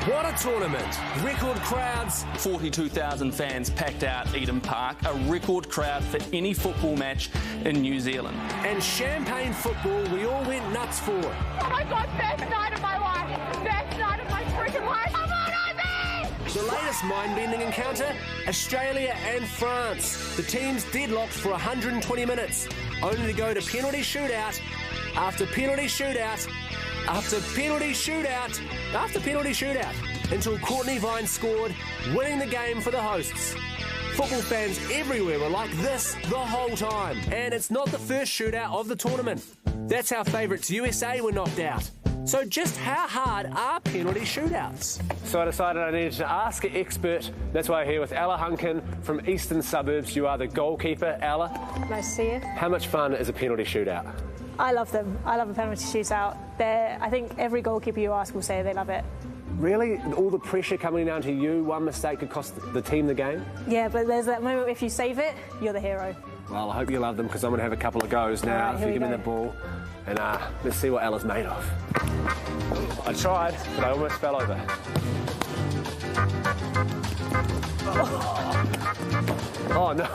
What a tournament. Record crowds. 42,000 fans packed out Eden Park, a record crowd for any football match in New Zealand. And champagne football we all went nuts for. Oh my God, best night of my life. Best night of my freaking life. Come on, Ivy! The latest mind-bending encounter, Australia and France. The teams deadlocked for 120 minutes, only to go to penalty shootout after penalty shootout after penalty shootout after penalty shootout until Courtney Vine scored, winning the game for the hosts. Football fans everywhere were like this the whole time. And it's not the first shootout of the tournament. That's how favourites USA were knocked out. So just how hard are penalty shootouts? So I decided I needed to ask an expert. That's why I'm here with Ella Hunkin from Eastern Suburbs. You are the goalkeeper, Ella. Nice to see you. How much fun is a penalty shootout? I love them. I love a penalty shootout. I think every goalkeeper you ask will say they love it. Really? All the pressure coming down to you, one mistake could cost the team the game? Yeah, but there's that moment if you save it, you're the hero. Well, I hope you love them because I'm going to have a couple of goes now. Right, if you give me the ball. And let's see what Ella's made of. I tried, but I almost fell over. Oh no.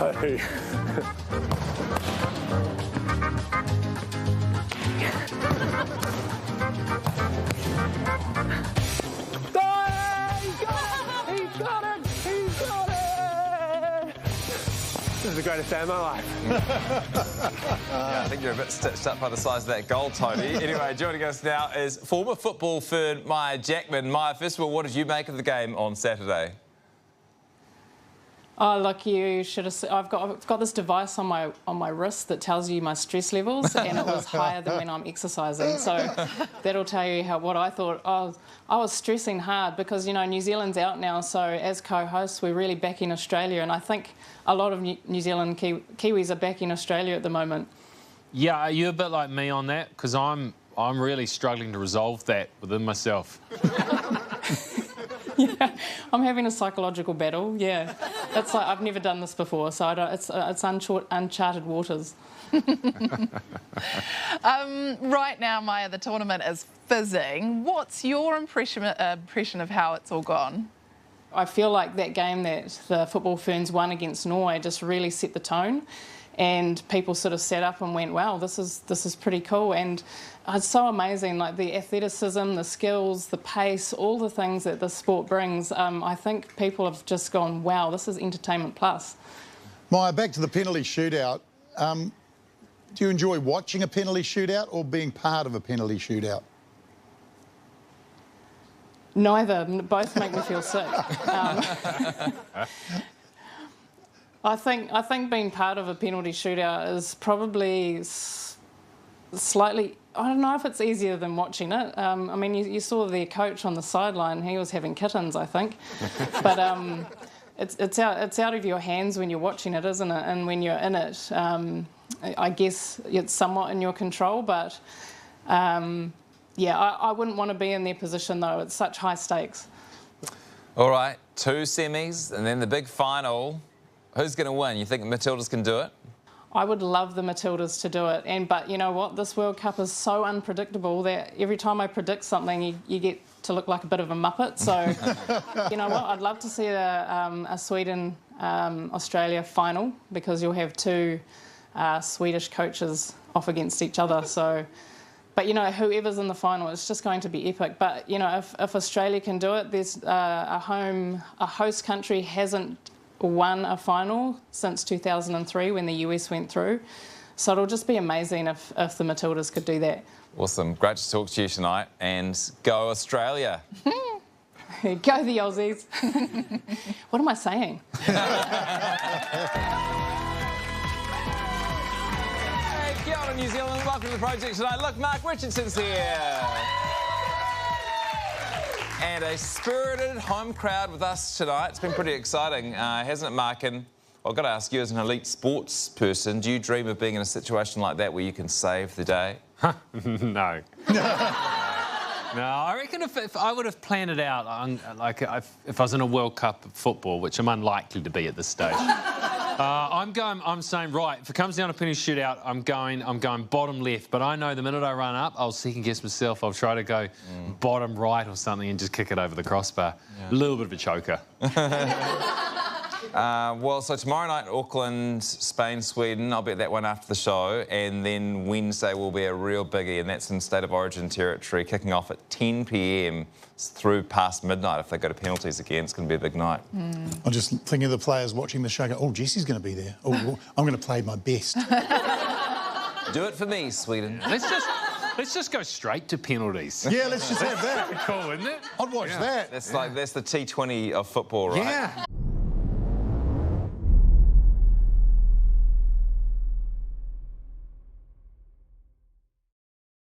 This is the greatest day of my life. Yeah, I think you're a bit stitched up by the size of that goal, Tony. Anyway, joining us now is former football fern Maya Jackman. Maya, first of all, what did you make of the game on Saturday? Oh, look, you should have. I've got this device on my wrist that tells you my stress levels, and it was higher than when I'm exercising. So that'll tell you what I thought. I was stressing hard because, you know, New Zealand's out now. So as co-hosts, we're really backing Australia, and I think a lot of New Zealand Kiwis are backing Australia at the moment. Yeah, are you a bit like me on that? Because I'm really struggling to resolve that within myself. Yeah, I'm having a psychological battle. Yeah, it's like I've never done this before, so it's uncharted waters. Right now, Maya, the tournament is fizzing. What's your impression of how it's all gone? I feel like that game that the football ferns won against Norway just really set the tone, and people sort of sat up and went, "Wow, this is pretty cool." And it's so amazing, like the athleticism, the skills, the pace, all the things that the sport brings. I think people have just gone, wow, this is entertainment plus. Maya, back to the penalty shootout. Do you enjoy watching a penalty shootout or being part of a penalty shootout? Neither. Both make me feel sick. I think being part of a penalty shootout is probably slightly... I don't know if it's easier than watching it. I mean, you saw the coach on the sideline. He was having kittens, I think. But it's out of your hands when you're watching it, isn't it? And when you're in it, I guess it's somewhat in your control. But, yeah, I wouldn't want to be in their position, though. It's such high stakes. All right, 2 semis and then the big final. Who's going to win? You think Matildas can do it? I would love the Matildas to do it, but you know what? This World Cup is so unpredictable that every time I predict something, you get to look like a bit of a muppet. So, you know what? I'd love to see a Sweden-Australia final because you'll have 2 Swedish coaches off against each other. So, but you know, whoever's in the final, it's just going to be epic. But you know, if Australia can do it, there's a host country hasn't won a final since 2003 when the US went through. So it'll just be amazing if the Matildas could do that. Awesome. Great to talk to you tonight. And go Australia. Go the Aussies. What am I saying? Hey, kia ora, New Zealand. Welcome to the project tonight. Look, Mark Richardson's here. And a spirited home crowd with us tonight. It's been pretty exciting, hasn't it, Mark? And I've got to ask you, as an elite sports person, do you dream of being in a situation like that where you can save the day? No. No, I reckon if I would have planned it out, like if I was in a World Cup of football, which I'm unlikely to be at this stage, I'm saying right. If it comes down to penalty shootout, I'm going bottom left. But I know the minute I run up, I'll second guess myself. I'll try to go bottom right or something and just kick it over the crossbar. A little bit of a choker. Well, so tomorrow night, Auckland, Spain, Sweden. I'll bet that one after the show. And then Wednesday will be a real biggie, and that's in State of Origin territory, kicking off at 10 p.m. through past midnight. If they go to penalties again, it's going to be a big night. I'm just thinking of the players watching the show go, oh, Jesse's going to be there. Oh, I'm going to play my best. Do it for me, Sweden. Let's just go straight to penalties. Yeah, let's just have that. Cool, isn't it? I'd watch that. That's the T20 of football, right? Yeah.